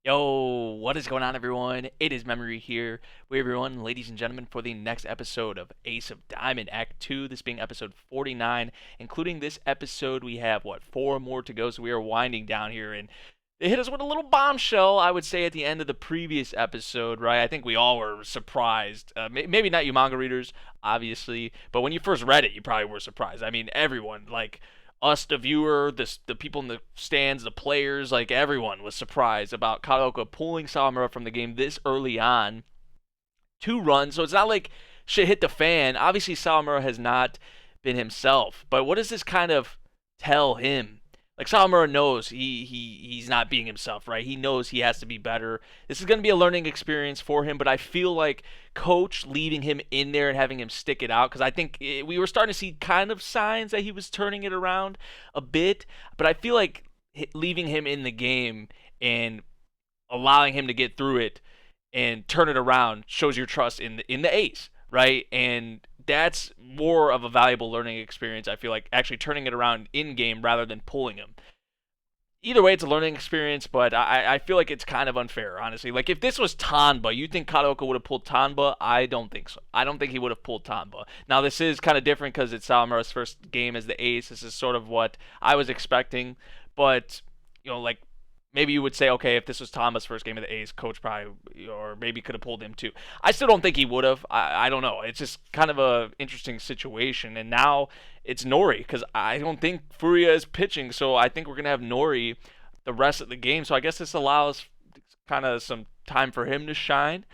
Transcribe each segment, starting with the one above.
Yo, what is going on, everyone? It is Memory here with everyone, ladies and gentlemen, for the next episode of Ace of Diamond Act 2, this being episode 49. Including this episode, we have, four more to go, so we are winding down here, and they hit us with a little bombshell, I would say, at the end of the previous episode, right? I think we all were surprised. Maybe not you manga readers, obviously, but when you first read it, you probably were surprised. I mean, everyone, like, us, the viewer, the people in the stands, the players, like everyone was surprised about Karaoke pulling Sawamura from the game this early on. 2 runs, so it's not like shit hit the fan. Obviously, Sawamura has not been himself, but what does this kind of tell him? Like Sawamura knows he's not being himself, right? He knows he has to be better. This is going to be a learning experience for him, but I feel like coach leaving him in there and having him stick it out, because I think we were starting to see kind of signs that he was turning it around a bit, but I feel like leaving him in the game and allowing him to get through it and turn it around shows your trust in the ace, right? And that's more of a valuable learning experience. I feel like actually turning it around in game rather than pulling him. Either way, it's a learning experience, but I feel like it's kind of unfair, honestly. Like, if this was Tanba, you think Karaoke would have pulled Tanba? I don't think so. I don't think he would have pulled Tanba. Now, this is kind of different because it's Sawamura's first game as the ace. This is sort of what I was expecting, but, like, maybe you would say, okay, if this was Thomas' first game of the A's, coach probably, or maybe could have pulled him too. I still don't think he would have. I don't know. It's just kind of a interesting situation. And now it's Nori, because I don't think Furia is pitching, so I think we're going to have Nori the rest of the game. So I guess this allows kind of some time for him to shine,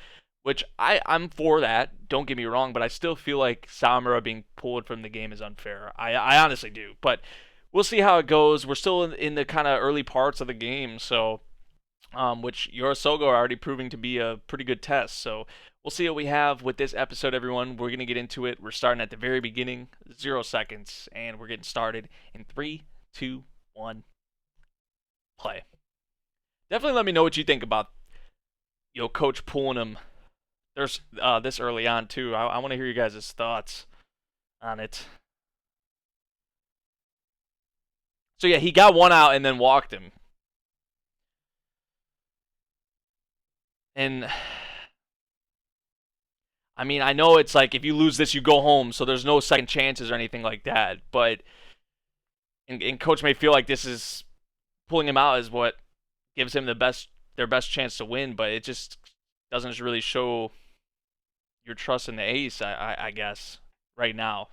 which I'm for that. Don't get me wrong, but I still feel like Samura being pulled from the game is unfair. I honestly do. But we'll see how it goes. We're still in the kind of early parts of the game, so which Yorosogo are already proving to be a pretty good test. So we'll see what we have with this episode, everyone. We're gonna get into it. We're starting at the very beginning, 0 seconds, and we're getting started in 3, 2, 1, play. Definitely let me know what you think about coach pulling him. There's this early on too. I want to hear you guys' thoughts on it. So yeah, he got one out and then walked him. And I mean, I know it's like if you lose this, you go home, so there's no second chances or anything like that. But and coach may feel like this is pulling him out is what gives him their best chance to win, but it just doesn't really show your trust in the ace, I guess, right now.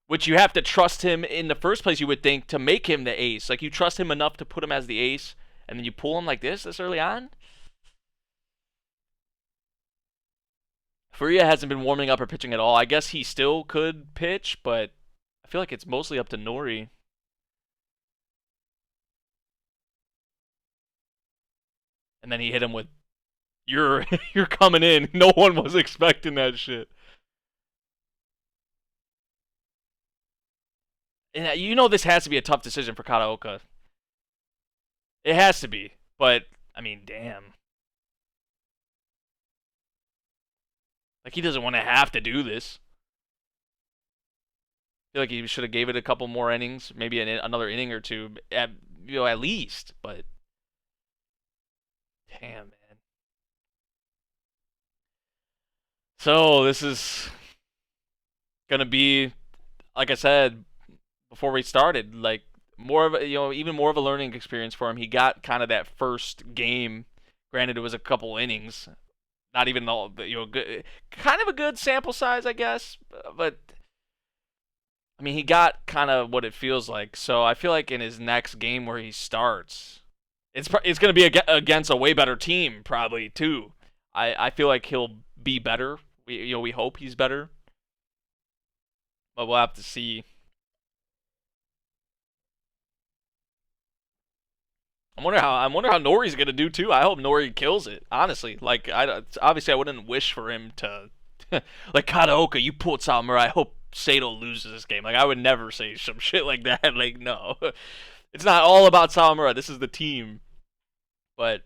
Which you have to trust him in the first place, you would think, to make him the ace. Like, you trust him enough to put him as the ace, and then you pull him like this early on? Furia hasn't been warming up or pitching at all. I guess he still could pitch, but I feel like it's mostly up to Nori. And then he hit him with, you're coming in. No one was expecting that shit. And this has to be a tough decision for Karaoke. It has to be. But, I mean, damn. Like, he doesn't want to have to do this. I feel like he should have gave it a couple more innings, maybe another inning or two, at least. But damn, man. So this is gonna be, like I said before we started, like more of a, even more of a learning experience for him. He got kind of that first game. Granted, it was a couple innings, not even all, good, kind of a good sample size, I guess. But I mean, he got kind of what it feels like. So I feel like in his next game where he starts, it's going to be against a way better team probably too. I feel like he'll be better. We hope he's better, but we'll have to see. I wonder how Nori's going to do too. I hope Nori kills it. Honestly, like obviously I wouldn't wish for him to like Karaoke. You pulled Samurai. I hope Sato loses this game. Like, I would never say some shit like that. Like, no. It's not all about Salamura. This is the team. But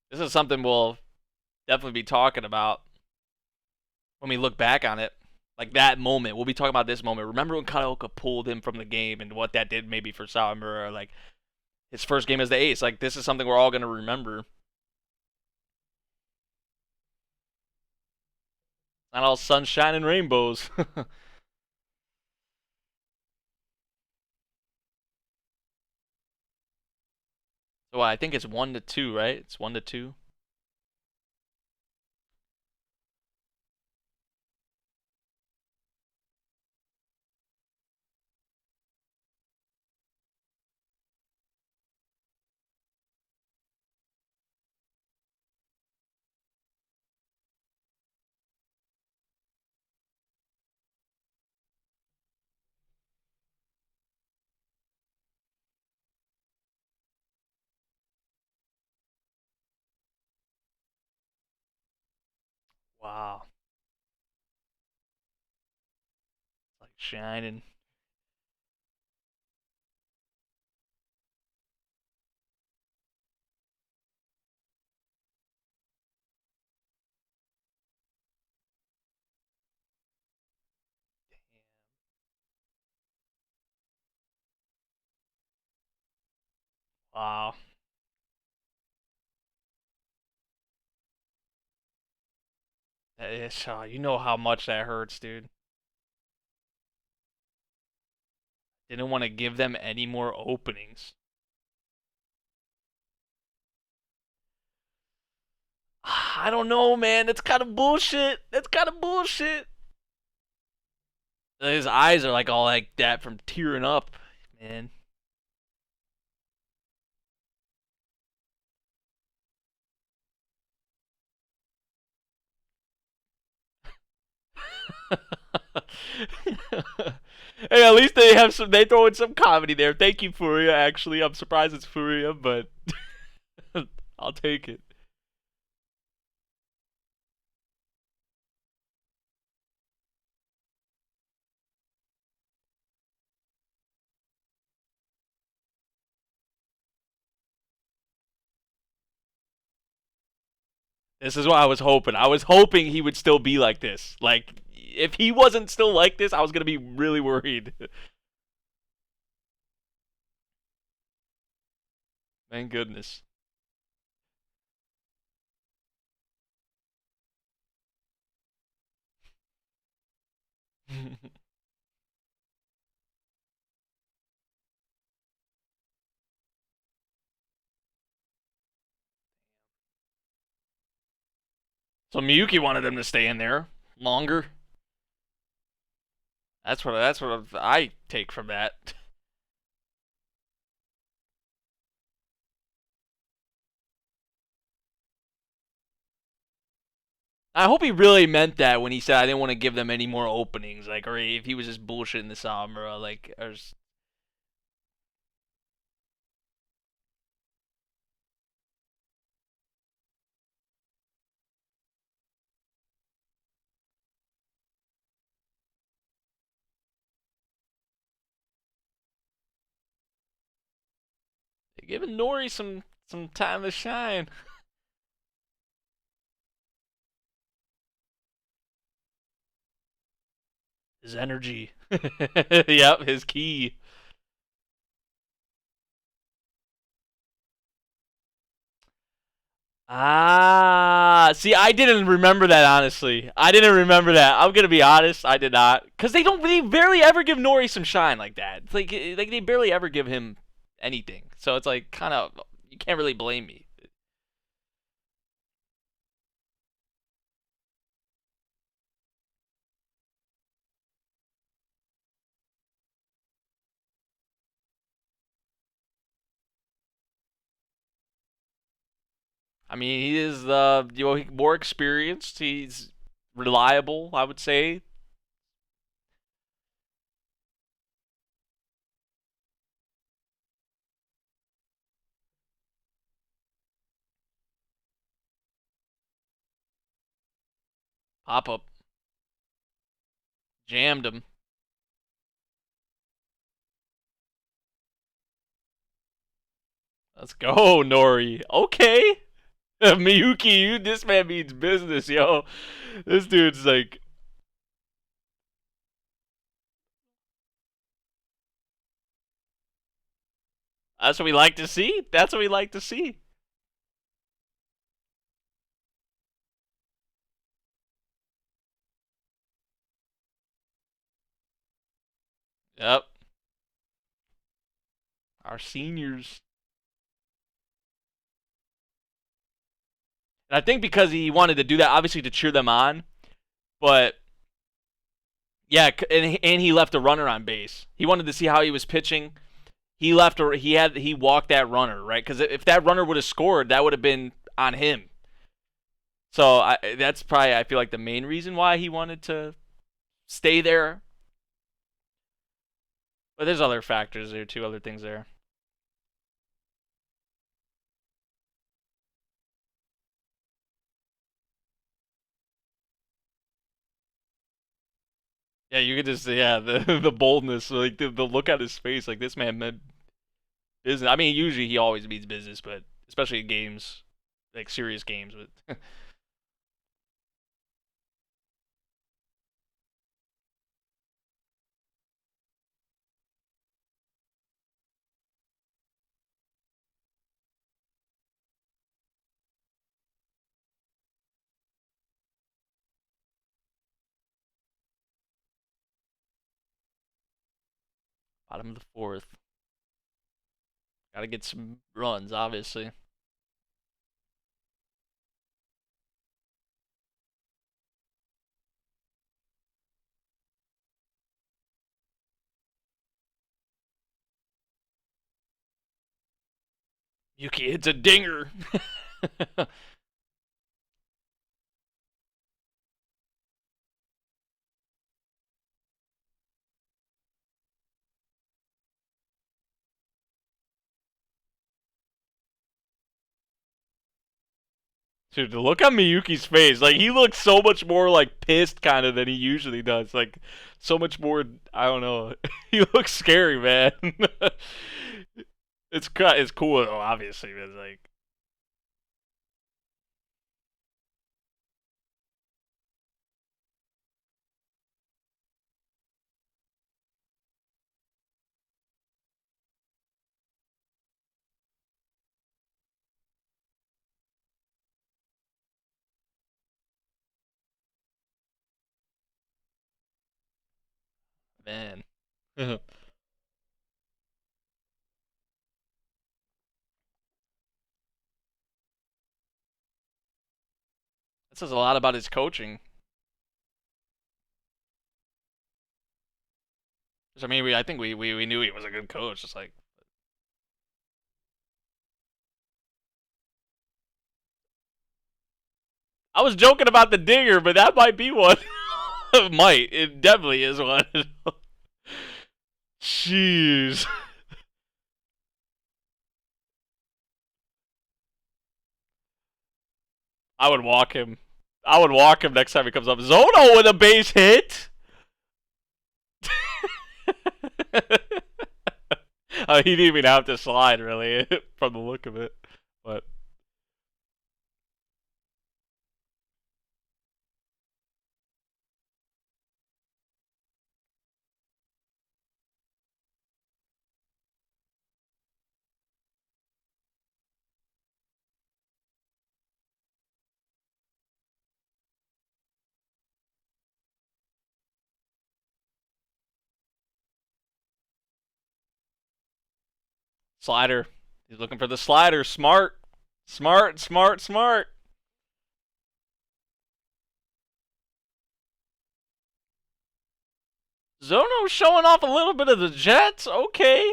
this is something we'll definitely be talking about when we look back on it. Like, that moment. We'll be talking about this moment. Remember when Karaoke pulled him from the game and what that did maybe for Salamura? Like, his first game as the ace. Like, this is something we're all gonna remember. Not all sunshine and rainbows. So I think it's 1-2, right? It's 1-2. Wow, like shining. Wow, you know how much that hurts, dude. Didn't want to give them any more openings. I don't know, man. That's kind of bullshit. That's kind of bullshit. His eyes are like all like that from tearing up, man. Hey, at least they have some. They throw in some comedy there. Thank you, Furia. Actually, I'm surprised it's Furia, but I'll take it. This is what I was hoping. I was hoping he would still be like this. Like, if he wasn't still like this, I was gonna be really worried. Thank goodness. So Miyuki wanted him to stay in there longer. That's what I take from that. I hope he really meant that when he said I didn't want to give them any more openings, like, or if he was just bullshitting the Samura, like, giving Nori some time to shine. His energy. Yep, his key. Ah, see, I didn't remember that honestly. I didn't remember that. I'm gonna be honest, I did not, cause they barely ever give Nori some shine like that. It's like they barely ever give him anything. So it's like kind of you can't really blame me. I mean, he is more experienced. He's reliable, I would say. Pop up, jammed him. Let's go, Nori. Okay. Miyuki, this man means business, yo. This dude's like, That's what we like to see. That's what we like to see. Yep. Our seniors. And I think because he wanted to do that, obviously to cheer them on, but yeah, and he left a runner on base. He wanted to see how he was pitching. He walked that runner, right? Because if that runner would have scored, that would have been on him. So that's probably, I feel like, the main reason why he wanted to stay there. But there's other factors there too, other things there. Yeah, you could just, yeah, the the boldness, like the look at his face, like this man meant business. I mean, usually he always means business, but especially in games, like serious games. But bottom of the fourth, got to get some runs, obviously. Yuki hits a dinger. Dude, look at Miyuki's face. Like, he looks so much more, like, pissed, kind of, than he usually does. Like, so much more, I don't know. He looks scary, man. It's cool, though, obviously. But it's like, man. That says a lot about his coaching. I mean, I think we knew he was a good coach. It's like, I was joking about the dinger, but that might be one. It might. It definitely is one. Jeez. I would walk him. I would walk him next time he comes up. Zono with a base hit. He didn't even have to slide, really, from the look of it. But slider. He's looking for the slider. Smart. Smart, smart, smart. Zono showing off a little bit of the Jets. Okay.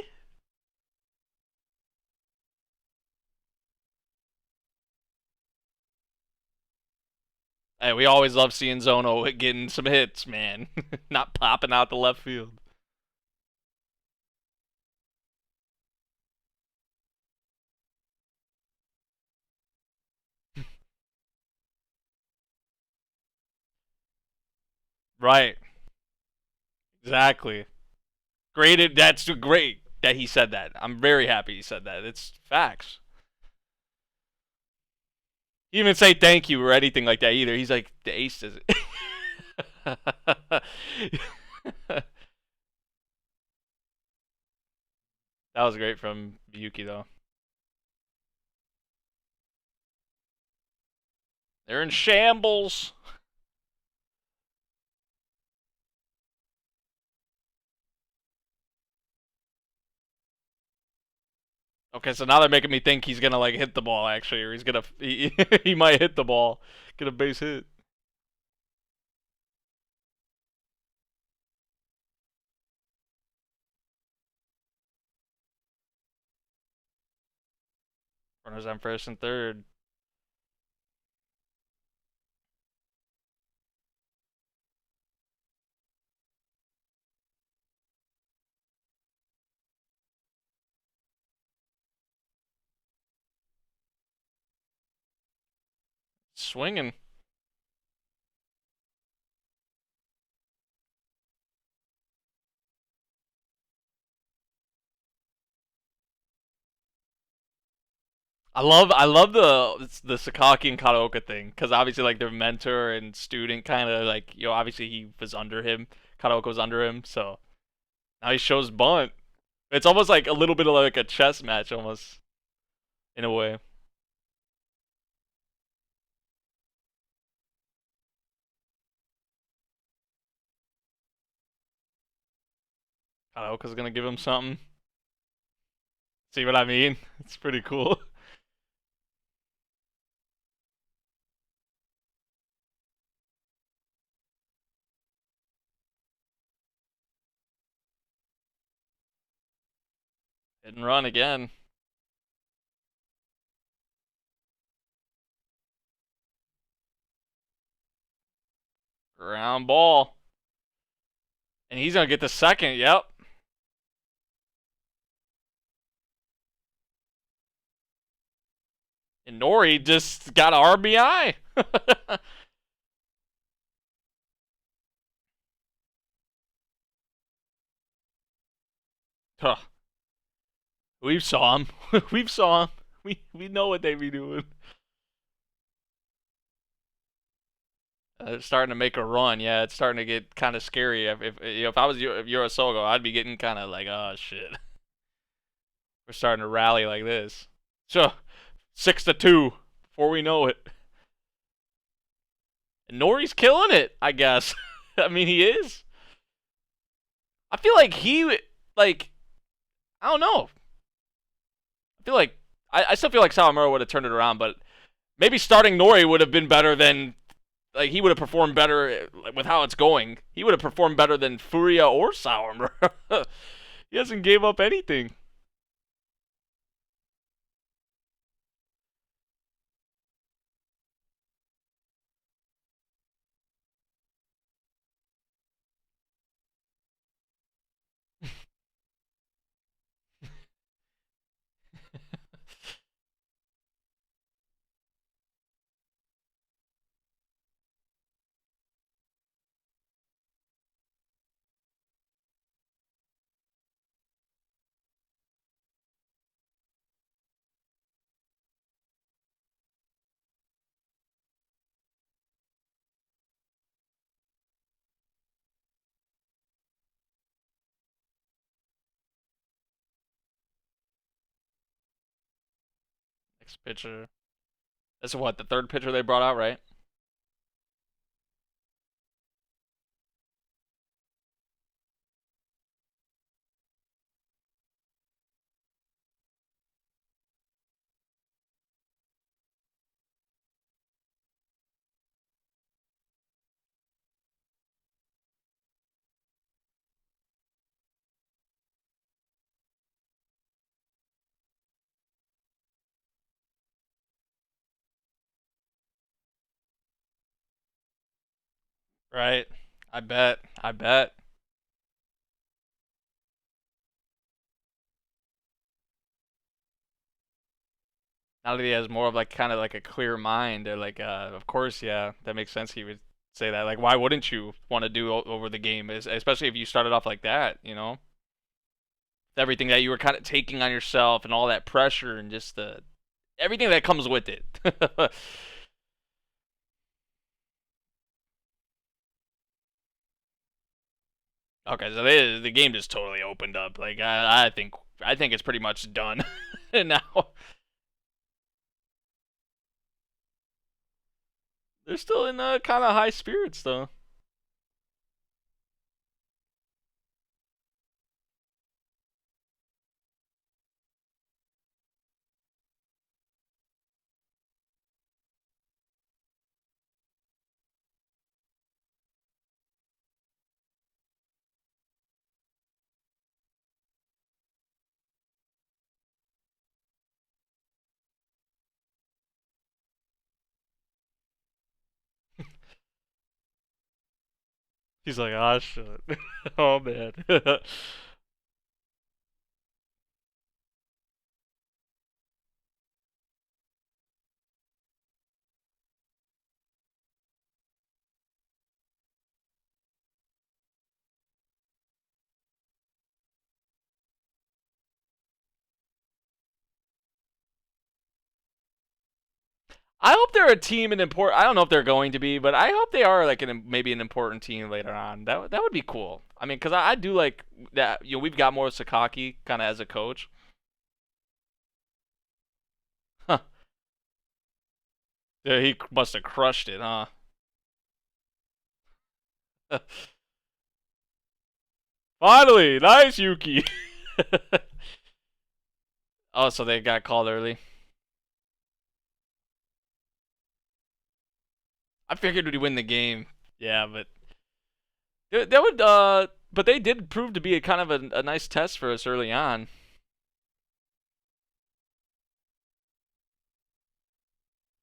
Hey, we always love seeing Zono getting some hits, man. Not popping out the left field. Right. Exactly. Great. That's great that he said that. I'm very happy he said that. It's facts. He didn't even say thank you or anything like that either. He's like, the ace does it. That was great from Yuki though. They're in shambles. Okay, so now they're making me think he's gonna like hit the ball actually, or he might hit the ball, get a base hit. Runners on first and third. Swinging. I love the Sakaki and Karaoke thing because obviously like their mentor and student kind of like obviously he was under him, Karaoke was under him, so now he shows bunt. It's almost like a little bit of like a chess match almost in a way. Karaoke's gonna give him something. See what I mean? It's pretty cool. Hit and run again. Ground ball. And he's gonna get the second, yep. And Nori just got an RBI. Huh. We've saw him. We've saw him. We know what they be doing. It's starting to make a run. Yeah, it's starting to get kind of scary. If I was Urisogo, I'd be getting kind of like, oh shit, we're starting to rally like this. So 6-2 before we know it. And Nori's killing it, I guess. I mean, he is. I feel like like I don't know. I feel like I still feel like Sawamura would have turned it around, but maybe starting Nori would have been better than like he would have performed better with how it's going. He would have performed better than Furia or Sawamura. He hasn't gave up anything. Next pitcher. That's what the third pitcher they brought out, right? Right. I bet. I bet. Now that he has more of like kind of like a clear mind, or like of course, yeah, that makes sense. He would say that. Like, why wouldn't you want to do over the game? Especially if you started off like that, everything that you were kind of taking on yourself and all that pressure and just the everything that comes with it. Okay, so the game just totally opened up. Like I think I think it's pretty much done now. They're still in kind of high spirits though. He's like, ah, shit. Oh man. I hope they're a team and important. I don't know if they're going to be, but I hope they are like maybe an important team later on. That would be cool. I mean, because I do like that. We've got more Sakaki kind of as a coach. Huh. Yeah, he must have crushed it, huh? Finally, nice Yuki. Oh, so they got called early. I figured we'd win the game. Yeah, but that would. But they did prove to be a kind of a nice test for us early on.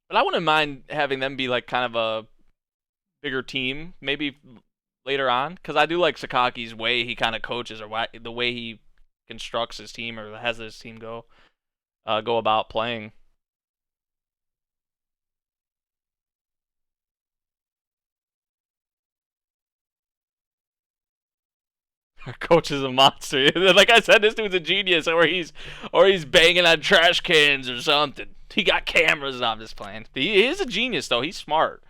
But I wouldn't mind having them be like kind of a bigger team, maybe later on, because I do like Sakaki's way he kind of coaches or the way he constructs his team or has his team go about playing. Our coach is a monster. Like I said, this dude's a genius, or he's banging on trash cans or something. He got cameras. I'm just playing. He is a genius though. He's smart.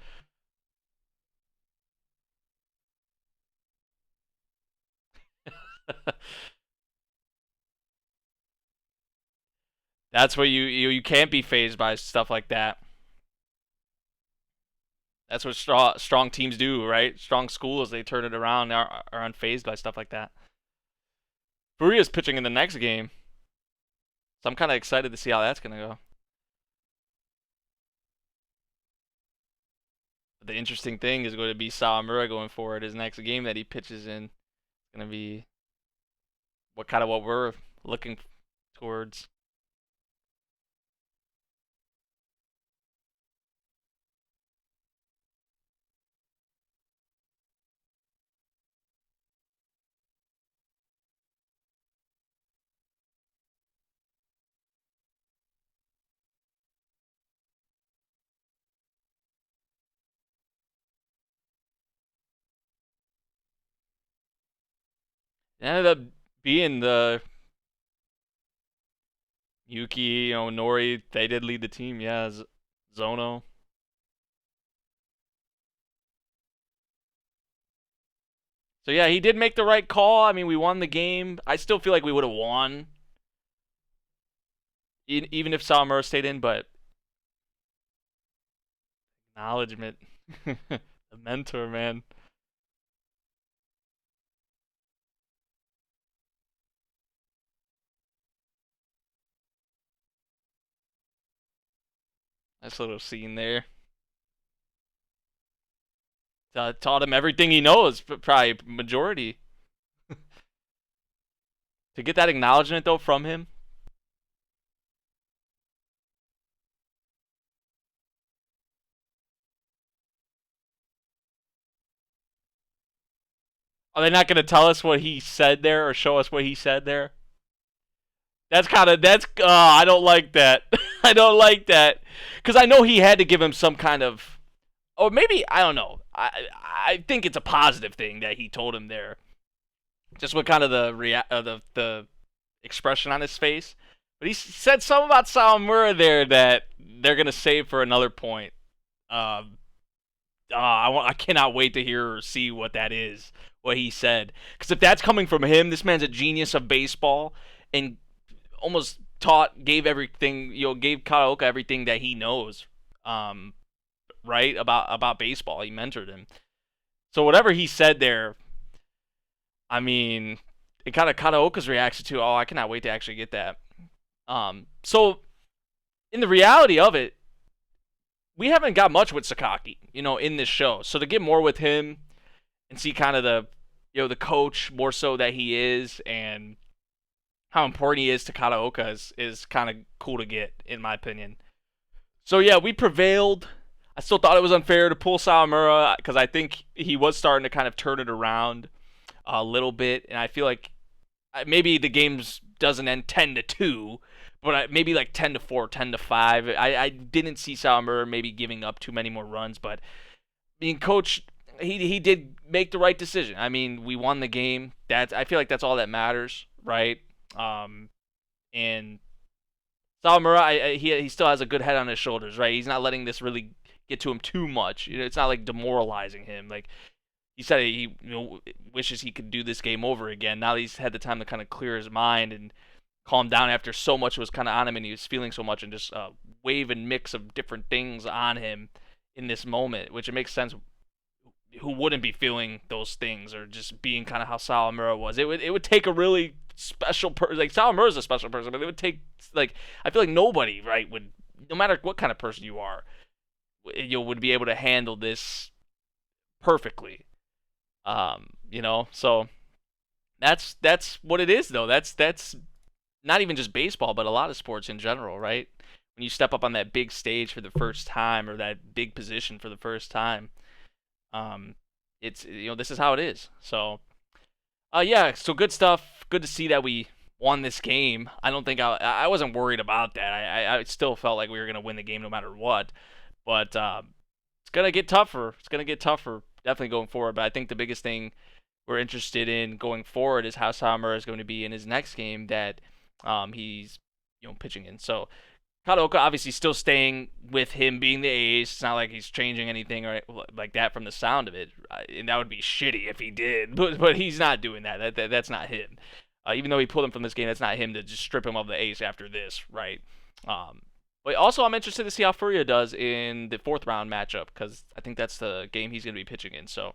That's what you can't be phased by stuff like that. That's what strong teams do, right? Strong schools, they turn it around, are unfazed by stuff like that. Furia's pitching in the next game, so I'm kind of excited to see how that's gonna go. But the interesting thing is going to be Sawamura going forward. His next game that he pitches in is gonna be what we're looking towards. It ended up being the Yuki, Nori. They did lead the team, yeah. Zono. So yeah, he did make the right call. I mean, we won the game. I still feel like we would have won, even if Sawamura stayed in. But acknowledgement, the mentor, man. Nice little scene there. Taught him everything he knows, probably majority. To get that acknowledgement though from him. Are they not going to tell us what he said there or show us what he said there? I don't like that. I don't like that. Because I know he had to give him some kind of, or maybe, I don't know. I think it's a positive thing that he told him there. Just what kind of the expression on his face. But he said something about Sawamura there that they're going to save for another point. I cannot wait to hear or see what that is, what he said. Because if that's coming from him, this man's a genius of baseball, and almost gave everything, gave Kataoka everything that he knows, right, about baseball. He mentored him. So whatever he said there, I mean, it kind of Kataoka's reaction to, oh, I cannot wait to actually get that. So in the reality of it, we haven't got much with Sakaki, in this show. So to get more with him and see kind of the coach more so that he is, and how important he is to Kataoka is kind of cool to get, in my opinion. So yeah, we prevailed. I still thought it was unfair to pull Sawamura because I think he was starting to kind of turn it around a little bit, and I feel like maybe the games doesn't end 10-2, but maybe like 10-4, 10-5. I didn't see Sawamura maybe giving up too many more runs, but I mean, coach, he did make the right decision. I mean, we won the game. I feel like that's all that matters, right? And Sawamura, he still has a good head on his shoulders, right? He's not letting this really get to him too much. It's not like demoralizing him. Like he said, he wishes he could do this game over again. Now that he's had the time to kind of clear his mind and calm down after so much was kind of on him, and he was feeling so much, and just wave and mix of different things on him in this moment, which it makes sense. Who wouldn't be feeling those things, or just being kind of how Sawamura was? It would take a really special person. Like Sawamura's a special person, but it would take, like, I feel like nobody, right, would, no matter what kind of person you are, would be able to handle this perfectly. So that's what it is, though. That's not even just baseball, but a lot of sports in general, right? When you step up on that big stage for the first time, or that big position for the first time, it's this is how it is. So yeah, so good stuff. Good to see that we won this game. I don't think I wasn't worried about that. I still felt like we were gonna win the game no matter what. But it's gonna get tougher. It's gonna get tougher definitely going forward. But I think the biggest thing we're interested in going forward is how Sawamura is going to be in his next game that he's pitching in. So Kataoka obviously still staying with him being the ace. It's not like he's changing anything or like that from the sound of it, and that would be shitty if he did. But he's not doing that. That's not him. Even though he pulled him from this game, that's not him to just strip him of the ace after this, right? But also, I'm interested to see how Furia does in the 4th round matchup, because I think that's the game he's going to be pitching in. So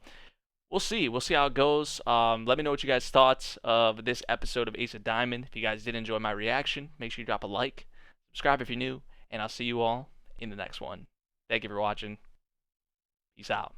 we'll see. We'll see how it goes. Let me know what you guys' thoughts of this episode of Ace of Diamond. If you guys did enjoy my reaction, make sure you drop a like. Subscribe if you're new, and I'll see you all in the next one. Thank you for watching. Peace out.